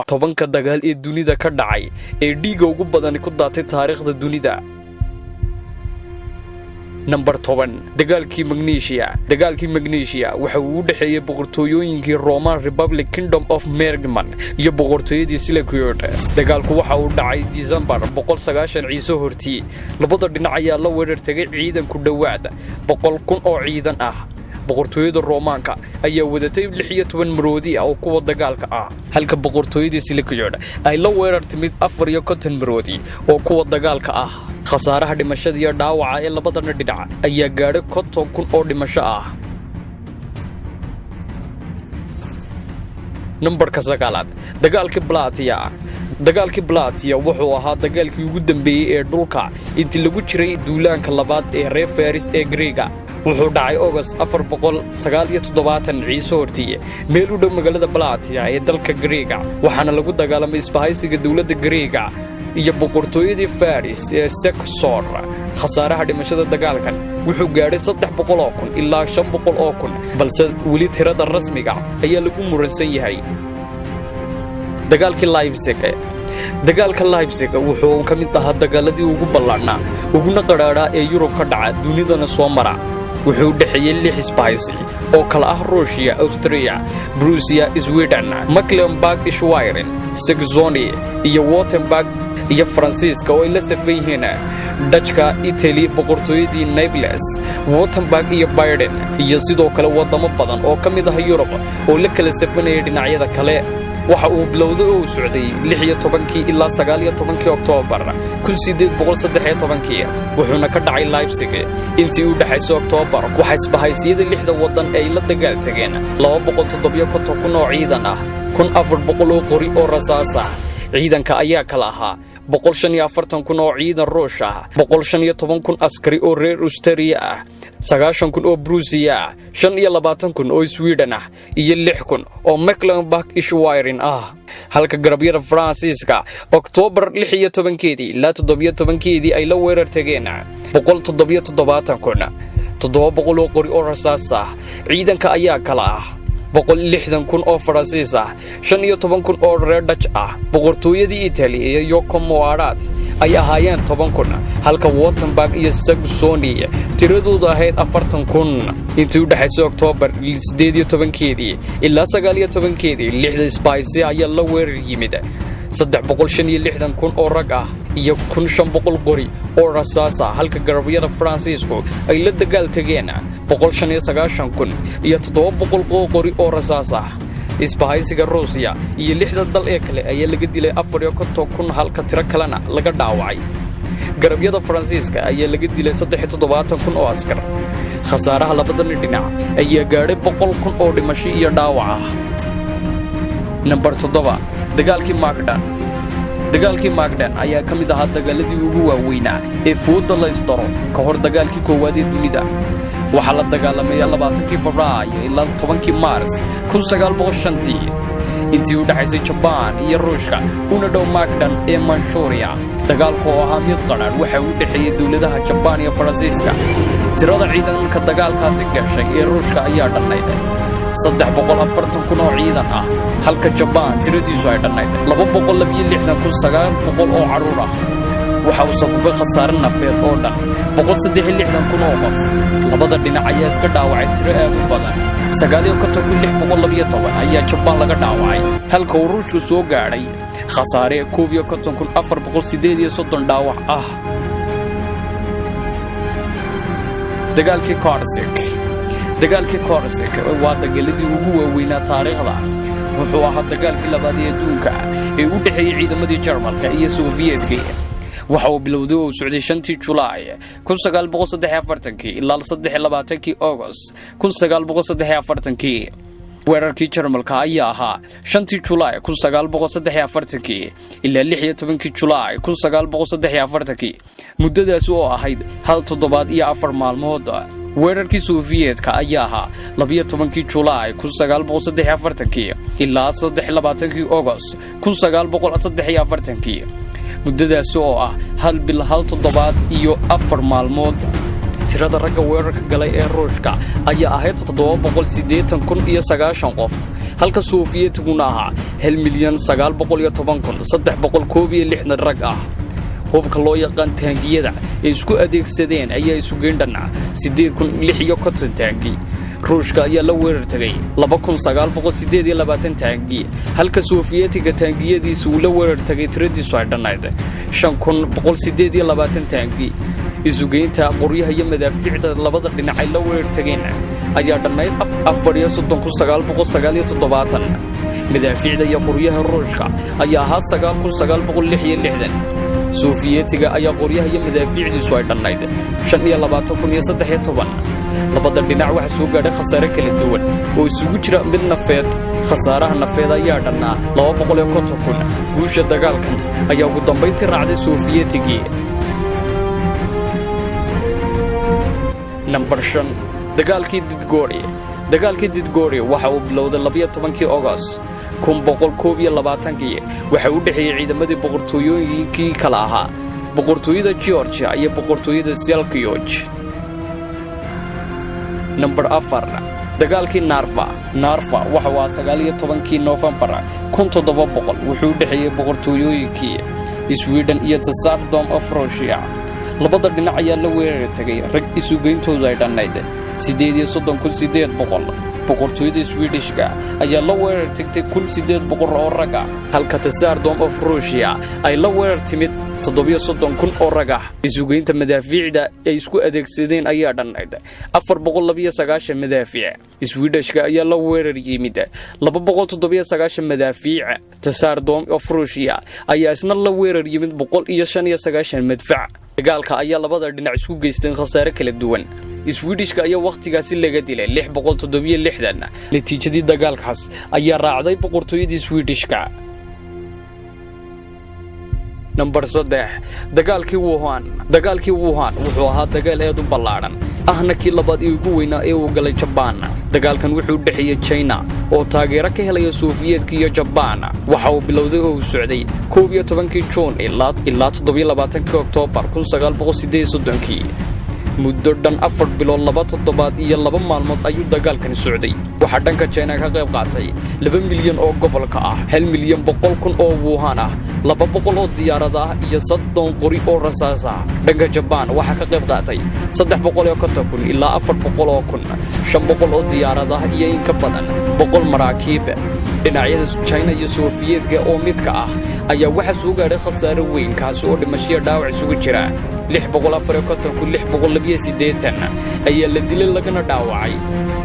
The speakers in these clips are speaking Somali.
tobanka dagaal ee dunida ka dhacay ee dhiigga ugu badan ku daatay taariikhda dunida. Number 10 dagaalkii Magnesia waxa uu u dhaxeeyay boqortooyooyinkii Roman Republic Kingdom of Mergman iyo boqortooyadii Seleucid. Dagaalku waxa uu dhacay December 190 ciise hortii. Labada dhinac ayaa la weerar tagay ciidan ku dhawaad 100,000 oo ciidan ah. boqortooyada Roomaanka ayaa wadatay 16 maroodi oo kuwa dagaalka ah, halka boqortooyadii Seleucid ay la weerar timid 54 maroodi oo kuwa dagaalka ah. khasaaraha dhimashada iyo dhaawaca ee labada dhinac ayaa gaadhay 50,000 oo dhimasho ah. Numberka 9 dagaalkii Plataea wuxuu ahaa dagaalkii ugu dambeeyay ee dhulka intii lagu jiray duulaanka labaad ee reer Faris ee Greega. wuxuu dhacay August 479 ciise hortii meel u dhow magaalada Plataea ee dalka Greega, waxaana lagu dagaalamay isbahaysiga dawladda Greega iyo boqortooyadii Faris ee Saxon. khasaaraha dhimashada dagaalkan wuxuu gaadhay 300,000 ilaa 500,000, balse weli tirada rasmiga ayaa lagu muransan yahay. dagaalka Leipzig wuxuu ka mid ahaa dagaaladii ugu ballaarnaa uguna qaraadhaa ee Yurub ka dhaca dunidana soo mara. wuxuu u dhaxeeyay 6 isbahaysi oo kala ah Russia, Austria, Prussia, Sweden, Mecklenburg-Schwerin, Saxony iyo Württemberg iyo Faransiiska oo ay la safan yihiin Dutchka, Italy, boqortooyadii Naples, Württemberg iyo Baden, iyo sidoo kale wadamo badan oo ka mid ah Yurub oo la kala safanayay dhinacyada kale. waxa uu bilowday oo socday 16 ilaa 19 Oktoobar 1813 wuxuuna ka dhacay Leipzig intii u dhaxaysay Oktoobar. waxa isbahaysiyada 6 wadan ay la dagaal tageen 270,000 oo ciidan ah, 1,400 oo qori oo rasaas ah. ciidanka ayaa kala ahaa 145,000 oo ciidan Ruush ah, 115,000 askari oo reer Austria ah, 90,000 oo Prussia ah, 25,000 oo Sweden ah iyo 6,000 oo Mecklenburg-Schwerin ah. halka garabyada Faransiiska Oktoobar 16 ilaa 17 ay la weerar tageen 177,000, 700 oo qori oo rasaas ah. ciidanka ayaa kala ah 160,000 oo Faransiis ah, 15,000 oo reer Dutch ah. boqortooyadii Italy iyo Comorat ay ahaayeen 10,000, halka Württemberg iyo Saxony tiradoodu ahayd 40,000. intii u dhaxaysay Oktoobar 18 ilaa 19 6 isbahaysi ayaa la weerar yimid 365,000 oo rag ah iyo 1,500 qori oo rasaas ah, halka garabyada Faransiisku ay la dagaal tageen 190,000 iyo 700 oo qori oo rasaas ah. isbahaysiga Russia iyo 6 dal ee kale ayaa laga dilay 54,000, halka tiro kalena laga dhaawacay. garabyada Faransiiska ayaa laga dilay 73,000 oo askar. khasaaraha labada dhinac ayaa gaadhay 100,000 oo dhimasho iyo dhaawac ah. Number 7 dagaalkii Magdan ayaa ka mid ahaa dagaaladii ugu waaweynaa ee fooda la isdaro ka hor dagaalkii koowaad ee dunida. waxaa la dagaalamay 20 Febraayo ilaa 10 Maars 1905 intii u dhaxaysay Japan iyo Ruushka una dhow Magdan ee Manchuria. dagaalku oo ahaa mid qaran waxa uu dhaxeeyay dawladaha Japan iyo Faransiiska. tirada ciidanka dagaalkaasi gashay ee Ruushka ayaa dhannayd 340,000 oo ciidan ah, halka Japan tiradiisu ay dhannayd 262,900 oo caruur ah. waxa uu sababay khasaare nafeed oo dhan 163,000 oo qof. labada dhinac ayaa iska dhaawacay tiro aad u badan. 9,612 ayaa Japan laga dhaawacay, halka uu Ruushku soo gaadhay khasaare 51,438 dhaawac ah. dagaalkii Korsik waa dagaaladii ugu waaweynaa taariikhda. wuxuu ahaa dagaalkii labaad ee adduunka ee u dhaxeeyay ciidamadii Jarmalka iyo Soviyetka. waxa uu bilowday oo socday 5 Julaay 1943 ilaa 23 August 1943. weerarkii Jarmalka ayaa ahaa 5 Julaay 1943 ilaa 16 Julaay 1943, muddadaas oo ahayd 1 toddobaad iyo 4 maalmood. weerarkii Soviyetka ayaa ahaa 12 Julaay 1943 ilaa 23 August 1943, muddadaas oo ah 1 bil 1 toddobaad iyo 4 maalmood. tirada ragga weerarka galay ee Ruushka ayaa ahayd 780,009 qof, halka Soofiyetguna ahaa 1,910,361 rag ah. hubka loo yaqaan taangiyada ee isku adeegsadeen ayaa isu geendhana 8,650 taangi. ruushka ayaa la weerar tagay 2,928 taangi, halka Soofiyetiga taangiyadiisa uu la weerar tagay tiradiisu ay dhanayd 5,128 taangi. isugeynta qoryaha iyo madaafiicda labada dhinac ay la weerar tageen ayaa dhanayd 4,997. madaafiicda iyo qoryaha ruushka ayaa ahaa 9,966. Soofiyetiga ayaa qoryaha iyo madaafiicdiisu ay dhanayd 25,013. labada dhinac waxa soo gaadhay khasaare kala duwan oo isugu jira mid nafeed. khasaaraha nafeed ayaa dhannaa 250,000. guusha dagaalkan ayaa ugu dambayntii raacday Soofiyetigi. Number 5. dagaalkii Didgori. dagaalkii Didgori waxa uu bilowday 12 August 1921 waxa uu dhaxeeyay ciidamadii boqortooyooyinkii kala ahaa boqortooyada Georgia iyo boqortooyada Seljuk. Number 4. dagaalkii Narva. Narva waxa uu 19 November 1700 wuxuu dhaxeeyay boqortooyooyinkii Sweden iyo Tsardom of Russia. labada dhinac ayaa la weerar tagay rag isugeyntoodu ay dhanayd 38,800. boqortooyada Swedishka ayaa la weerar tagtay 1,800 oo rag ah, halka Tsardom of Russia ay la weerar timid 37,000 oo rag ah. isugeynta madaafiicda ay isku adeegsadeen ayaa dhanayd 492 madaafiic. Swedishka ayaa la weerar yimid 297 madaafiic. Tsardom of Russia ayaa isna la weerar yimid 195 madfac. dagaalka ayaa labada dhinac isku geysteen khasaare kala duwan. Swedishka ayaa waqtigaasi laga dilay 667. natiijadii dagaalkaas ayaa raacday boqortooyadii Swedishka. Number 3. dagaalkii Wuhan. dagaalkii Wuhan wuxuu ahaa dagaal aad u ballaaran ahna kii labaad ee ugu weynaa ee uu galay Japan. dagaalkan wuxuu u dhaxeeyay China oo taageero ka helaya Soofiyedka iyo Japan. waxa uu bilowday oo uu socday 11 June ilaa 27 October 1938. muddo dhan 4 bilood 2 toddobaad iyo 2 maalmood ayuu dagaalkan socday. waxa dhanka China ka qayb qaatay 2 milyan oo gobolka ah, 1,100,000 oo Wuhan ah, 200 oo diyaarad ah iyo 30 qori oo rasaas ah. dhanka Japan waxa ka qayb qaatay 350,000 ilaa 400,000, 500 oo diyaarad ah iyo in ka badan 100 maraakiib. dhinacyada China iyo Soofiyedka oo midka ah ayaa waxa soo gaadhay khasaare weyn kaas oo dhimasho dhaawac isugu jira 684,680 ayaa la dilay lagana dhaawacay.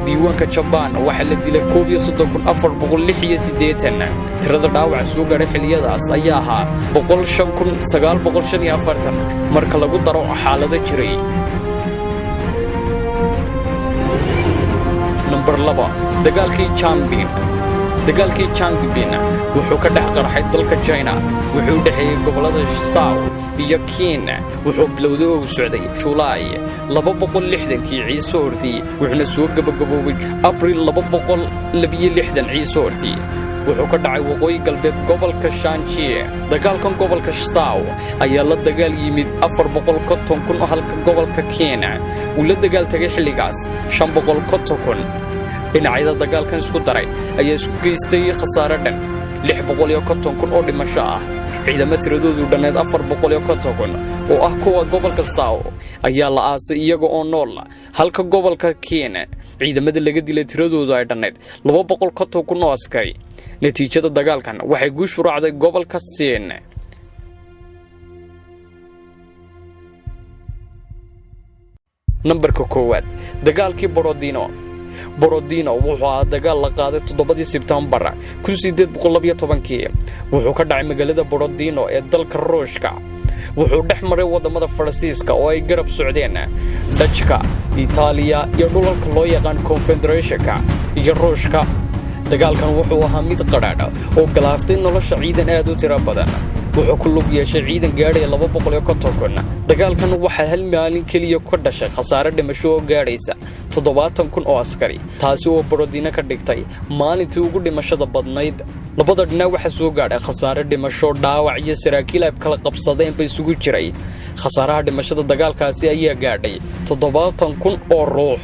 diiwaanka Japan waxa la dilay 31,486. tirada dhaawac soo gaadhay xilliyadaas ayaa ahaa 105,945 marka lagu daro xaalada jiray. Number 2. dagaalkii Changbin. dagaalkii Changbin wuxuu ka dhex qarxay dalka China. wuxuu dhaxeeyay gobolada Shaw iyo Qin. wuxuu bilowday oo socday July 260 ciise hortii wuxuuna soo gabagaboobay April 262 ciise hortii. wuxuu ka dhacay waqooyi galbeed gobolka Shanxi. dagaalkan gobolka Shaw ayaa la dagaal yimid 450,000 halka gobolka Qin uu la dagaal tagay xilligaas 500,000. dhinacyada dagaalkan isku daray ayaa isku geystay khasaare dhan 650,000 oo dhimasho ah. ciidamada tiradoodu dhaneed 450,000 oo ah kuwa gobolka Shaw ayaa la aasay iyaga oo nool, halka gobolka Qin ciidamada laga dilay tiradoodu ay dhaneed 250,000 oo askari. natiijada dagaalkan waxay guush u raacday gobolka Qin. Numberka 1. dagaalkii Borodino. Borodino wuxuu ahaa dagaal la qaaday 7 Sebtembar 1812. wuxuu ka dhacay magaalada Borodino ee dalka Ruushka. wuxuu dhex maray wadamada Faransiiska oo ay garab socdeen Dutchka, Italiya iyo dhulalka loo yaqaan Confederationka iyo Ruushka. dagaalkan wuxuu ahaa mid qadhaadh oo galaaftay nolosha ciidan aad u tiro badan. wuxuu ku lug yeeshay ciidan gaadhay 250,000. dagaalkan waxa hal maalin kaliya ka dhashay khasaare dhimasho oo gaadhaysa 70,000 oo askari, taasi oo Borodino ka dhigtay maalintii ugu dhimashada badnayd. labada dhinac waxa soo gaadhay khasaare dhimasho, dhaawac iyo saraakiil ay kala qabsadeen bay isugu jiray. khasaaraha dhimashada dagaalkaasi ayaa gaadhay 70,000 oo ruux.